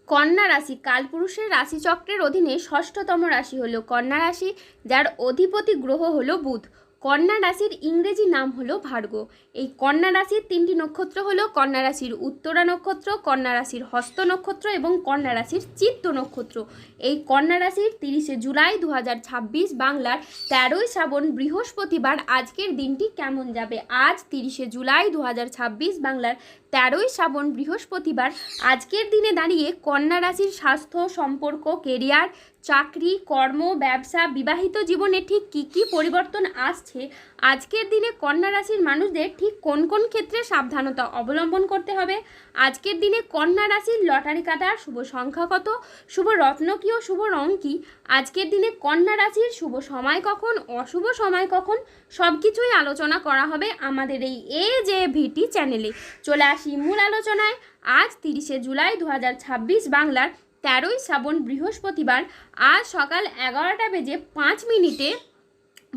কন্যা রাশি কালপুরুষের রাশিচক্রের অধীনে ষষ্ঠতম রাশি হলো কন্যা রাশি, যার অধিপতি গ্রহ হলো বুধ। কন্যা রাশির ইংরেজি নাম হলো ভার্গ। এই কন্যা রাশির তিনটি নক্ষত্র হলো কন্যা রাশির উত্তরা নক্ষত্র, কন্যা রাশির হস্ত নক্ষত্র এবং কন্যা রাশির চিত্ত নক্ষত্র। এই কন্যা রাশির 30শে জুলাই 2026 বাংলার 13ই শ্রাবণ বৃহস্পতিবার আজকের দিনটি কেমন যাবে। আজ 30শে জুলাই 2026 বাংলার 13ই শ্রাবণ বৃহস্পতিবার আজকের দিনে দাঁড়িয়ে কন্যা রাশির স্বাস্থ্য, সম্পর্ক, কেরিয়ার, চাকরি, কর্ম, ব্যবসা, বিবাহিত জীবনে ঠিক কী কী পরিবর্তন আসছে, আজকের দিনে কন্যা রাশির মানুষদের ঠিক কোন কোন ক্ষেত্রে সাবধানতা অবলম্বন করতে হবে, আজকের দিনে কন্যা রাশির লটারি কাটার শুভ সংখ্যা কত, শুভ রত্ন কী ও শুভ রং কী, আজকের দিনে কন্যা রাশির শুভ সময় কখন, অশুভ সময় কখন, সব কিছুই আলোচনা করা হবে আমাদের এই AJVT চ্যানেলে। চলে আসি মূল আলোচনায়। আজ 30শে জুলাই 2026 বাংলার 13ই শ্রাবণ বৃহস্পতিবার আজ সকাল 11টা বেজে 5 মিনিটে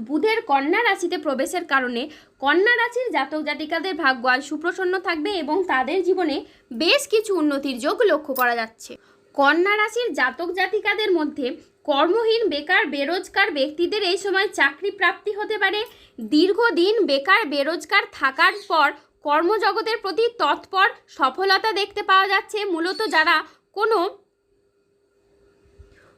বুধের কন্যা রাশিতে প্রবেশের কারণে কন্যা রাশির জাতক জাতিকাদের ভাগ্য আজ সুপ্রসন্ন থাকবে এবং তাদের জীবনে বেশ কিছু উন্নতির যোগ লক্ষ্য করা যাচ্ছে। কন্যা রাশির জাতক জাতিকাদের মধ্যে কর্মহীন, বেকার, বেরোজগার ব্যক্তিদের এই সময় চাকরি প্রাপ্তি হতে পারে। দীর্ঘদিন বেকার বেরোজগার থাকার পর কর্মজগতের প্রতি তৎপর সফলতা দেখতে পাওয়া যাচ্ছে। মূলত যারা কোনো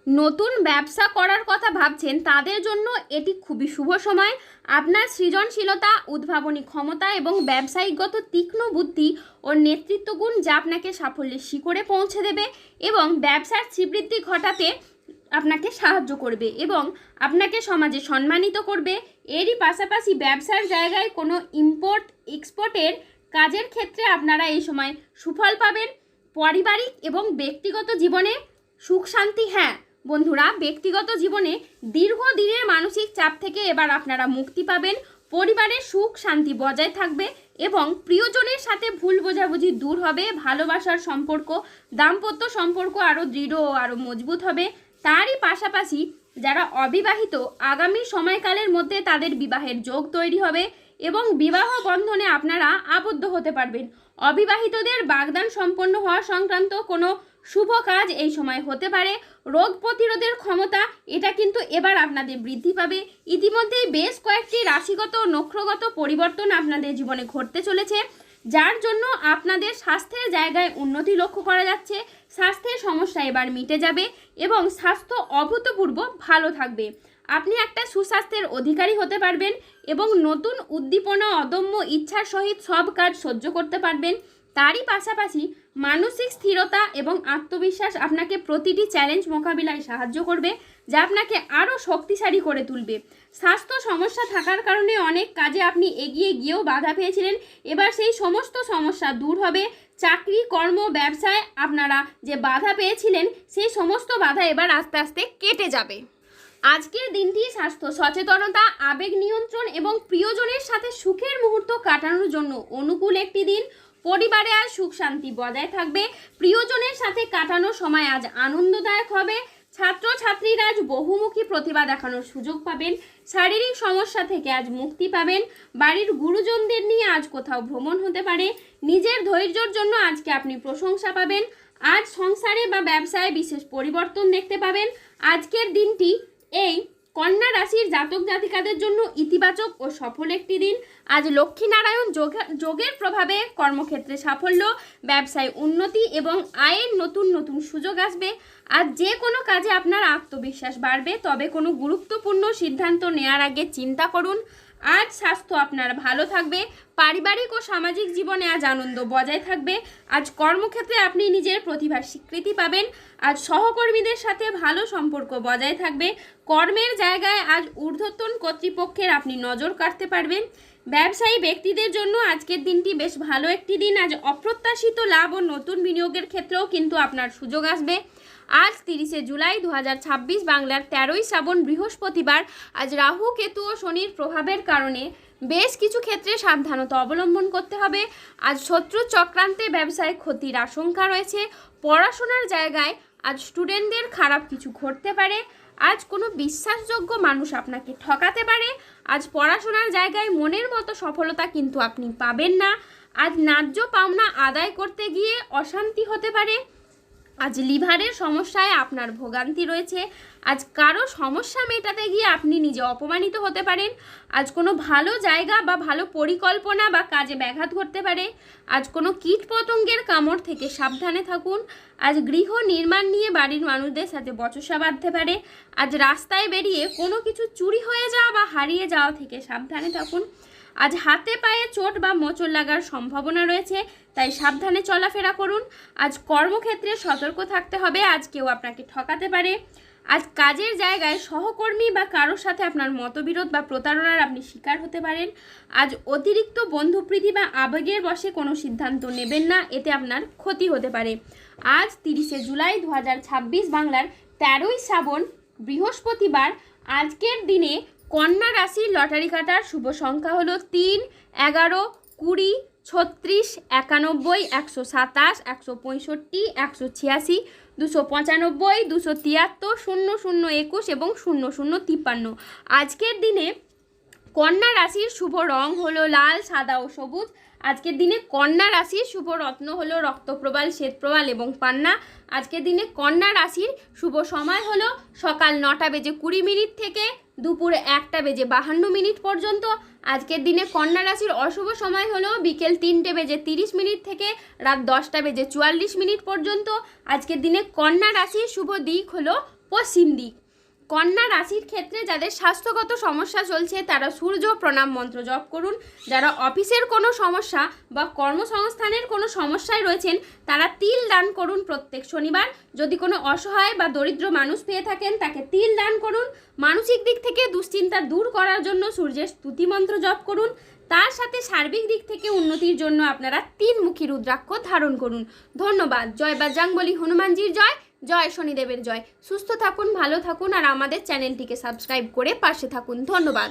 নতুন ব্যবসা করার কথা ভাবছেন তাদের জন্য এটি খুবই শুভ সময়। আপনার সৃজনশীলতা, উদ্ভাবনী ক্ষমতা এবং ব্যবসায়িকগত তীক্ষ্ণ বুদ্ধি ও নেতৃত্ব গুণ যা আপনাকে সাফল্যের শিখরে পৌঁছে দেবে এবং ব্যবসার শ্রীবৃদ্ধি ঘটাতে আপনাকে সাহায্য করবে এবং আপনাকে সমাজে সম্মানিত করবে। এরই পাশাপাশি ব্যবসার জায়গায় কোনো ইম্পোর্ট এক্সপোর্টের কাজের ক্ষেত্রে আপনারা এই সময় সুফল পাবেন। পারিবারিক এবং ব্যক্তিগত জীবনে সুখ শান্তি, হ্যাঁ বন্ধুরা, ব্যক্তিগত জীবনে দীর্ঘদিনের মানসিক চাপ থেকে এবার আপনারা মুক্তি পাবেন। পরিবারের সুখ শান্তি বজায় থাকবে এবং প্রিয়জনের সাথে ভুল বোঝাবুঝি দূর হবে। ভালোবাসার সম্পর্ক, দাম্পত্য সম্পর্ক আরও দৃঢ় ও আরও মজবুত হবে। তারই পাশাপাশি যারা অবিবাহিত, আগামী সময়কালের মধ্যে তাদের বিবাহের যোগ তৈরি হবে এবং বিবাহ বন্ধনে আপনারা আবদ্ধ হতে পারবেন। অবিবাহিতদের বাগদান সম্পন্ন হওয়া সংক্রান্ত কোনো শুভ কাজ এই সময় হতে পারে। রোগ প্রতিরোধের ক্ষমতা এটা কিন্তু এবার আপনাদের বৃদ্ধি পাবে। ইতিমধ্যেই বেশ কয়েকটি রাশিগত ও নক্ষত্রগত পরিবর্তন আপনাদের জীবনে ঘটতে চলেছে, যার জন্য আপনাদের স্বাস্থ্যের জায়গায় উন্নতি লক্ষ্য করা যাচ্ছে। স্বাস্থ্যের সমস্যা এবার মিটে যাবে এবং স্বাস্থ্য অভূতপূর্ব ভালো থাকবে। আপনি একটা সুস্বাস্থ্যের অধিকারী হতে পারবেন এবং নতুন উদ্দীপনা, অদম্য ইচ্ছার সহিত সব কাজ সহ্য করতে পারবেন। তারই পাশাপাশি মানসিক স্থিরতা এবং আত্মবিশ্বাস আপনাকে প্রতিটি চ্যালেঞ্জ মোকাবিলায় সাহায্য করবে, যা আপনাকে আরও শক্তিশালী করে তুলবে। স্বাস্থ্য সমস্যা থাকার কারণে অনেক কাজে আপনি এগিয়ে গিয়েও বাধা পেয়েছিলেন, এবার সেই সমস্ত সমস্যা দূর হবে। চাকরি, কর্ম, ব্যবসায় আপনারা যে বাধা পেয়েছিলেন সেই সমস্ত বাধা এবার আস্তে আস্তে কেটে যাবে। আজকের দিনটি স্বাস্থ্য সচেতনতা, আবেগ নিয়ন্ত্রণ এবং প্রিয়জনের সাথে সুখের মুহূর্ত কাটানোর জন্য অনুকূল একটি দিন। পরিবারে আজ সুখ শান্তি বজায় থাকবে। প্রিয়জনের সাথে কাটানোর সময় আজ আনন্দদায়ক হবে। ছাত্রছাত্রীরা আজ বহুমুখী প্রতিভা দেখানোর সুযোগ পাবেন। শারীরিক সমস্যা থেকে আজ মুক্তি পাবেন। বাড়ির গুরুজনদের নিয়ে আজ কোথাও ভ্রমণ হতে পারে। নিজের ধৈর্যের জন্য আজকে আপনি প্রশংসা পাবেন। আজ সংসারে বা ব্যবসায় বিশেষ পরিবর্তন দেখতে পাবেন। আজকের দিনটি এই কন্যা রাশির জাতক জাতিকাদের জন্য ইতিবাচক ও সফল একটি দিন। আজ লক্ষ্মীনারায়ণ যোগের প্রভাবে কর্মক্ষেত্রে সাফল্য, ব্যবসায় উন্নতি এবং আয়ের নতুন নতুন সুযোগ আসবে। আজ যে কোনো কাজে আপনার আত্মবিশ্বাস বাড়বে, তবে কোনো গুরুত্বপূর্ণ সিদ্ধান্ত নেওয়ার আগে চিন্তা করুন। আজ স্বাস্থ্য আপনার ভালো থাকবে। পারিবারিক ও সামাজিক জীবনে আজ আনন্দ বজায় থাকবে। আজ কর্মক্ষেত্রে আপনি নিজের প্রতিভার স্বীকৃতি পাবেন। আজ সহকর্মীদের সাথে ভালো সম্পর্ক বজায় থাকবে। কর্মের জায়গায় আজ ঊর্ধ্বতন কর্তৃপক্ষের আপনি নজর কাটতে পারবেন। ব্যবসায়ী ব্যক্তিদের জন্য আজকের দিনটি বেশ ভালো একটি দিন। আজ অপ্রত্যাশিত লাভ ও নতুন বিনিয়োগের ক্ষেত্রেও কিন্তু আপনার সুযোগ আসবে। আজ 30শে জুলাই 2026 বাংলার 13ই শ্রাবণ বৃহস্পতিবার আজ রাহু, কেতু ও শনির প্রভাবের কারণে বেশ কিছু ক্ষেত্রে সাবধানতা অবলম্বন করতে হবে। আজ শত্রু চক্রান্তে ব্যবসায় ক্ষতির আশঙ্কা রয়েছে। পড়াশোনার জায়গায় আজ স্টুডেন্টদের খারাপ কিছু ঘটতে পারে। আজ কোনো বিশ্বাসযোগ্য মানুষ আপনাকে ঠকাতে পারে। আজ পড়াশোনার জায়গায় মনের মতো সফলতা কিন্তু আপনি পাবেন না। আজ ন্যায্য পাওনা আদায় করতে গিয়ে অশান্তি হতে পারে। আজ লিভারের সমস্যায় আপনার ভোগান্তি রয়েছে। আজ কারো সমস্যা মেটাতে গিয়ে আপনি নিজে অপমানিত হতে পারেন। আজ কোনো ভালো জায়গা বা ভালো পরিকল্পনা বা কাজে ব্যাঘাত ঘটতে পারে। আজ কোনো কীটপতঙ্গের কামড় থেকে সাবধানে থাকুন। আজ গৃহ নির্মাণ নিয়ে বাড়ির মানুষদের সাথে বচসা বাঁধতে পারে। আজ রাস্তায় বেরিয়ে কোনো কিছু চুরি হয়ে যাওয়া বা হারিয়ে যাওয়া থেকে সাবধানে থাকুন। আজ হাতে পায়ে চোট বা মোচড় লাগার সম্ভাবনা রয়েছে, তাই সাবধানে চলাফেরা করুন। আজ কর্মক্ষেত্রে সতর্ক থাকতে হবে, আজ কেউ আপনাকে ঠকাতে পারে। আজ কাজের জায়গায় সহকর্মী বা কারোর সাথে আপনার মতবিরোধ বা প্রতারণার আপনি শিকার হতে পারেন। আজ অতিরিক্ত বন্ধুপ্রীতি বা আবেগের বশে কোনো সিদ্ধান্ত নেবেন না, এতে আপনার ক্ষতি হতে পারে। আজ 30শে জুলাই 2026 বাংলার 13ই শ্রাবণ বৃহস্পতিবার। আজকের দিনে কন্যা রাশির লটারি কাটার শুভ সংখ্যা হলো 3, 11, 20, 36, 91, 127, 165, 186, 295, 273, 0021 এবং 0053। আজকের দিনে কন্যা রাশির শুভ রং হলো লাল, সাদা ও সবুজ। আজকের দিনে কন্যা রাশির শুভ রত্ন হলো রক্তপ্রবাল, শ্বেতপ্রবাল এবং পান্না। আজকের দিনে কন্যা রাশির শুভ সময় হলো সকাল 9:20 থেকে দুপুর 1:52 পর্যন্ত। আজকের দিনে কন্যা রাশির অশুভ সময় হলো বিকেল 3:30 থেকে রাত 10:44 পর্যন্ত। আজকের দিনে কন্যা রাশির শুভ দিক হলো পশ্চিম দিক। কন্যা রাশির ক্ষেত্রে যাদের স্বাস্থ্যগত সমস্যা চলছে তারা সূর্য প্রণাম মন্ত্র জপ করুন। যারা অফিসের কোনো সমস্যা বা কর্মসংস্থানের কোনো সমস্যায় রয়েছেন তারা তিল দান করুন প্রত্যেক শনিবার। যদি কোনো অসহায় বা দরিদ্র মানুষ পেয়ে থাকেন তাকে তিল দান করুন। মানসিক দিক থেকে দুশ্চিন্তা দূর করার জন্য সূর্যের স্তুতি মন্ত্র জপ করুন। তার সাথে সার্বিক দিক থেকে উন্নতির জন্য আপনারা 3মুখী রুদ্রাক্ষ ধারণ করুন। ধন্যবাদ। জয় বজরংবলী, হনুমানজির জয়, জয় শনিদেবের জয়। সুস্থ থাকুন, ভালো থাকুন আর আমাদের চ্যানেলটিকে সাবস্ক্রাইব করে পাশে থাকুন। ধন্যবাদ।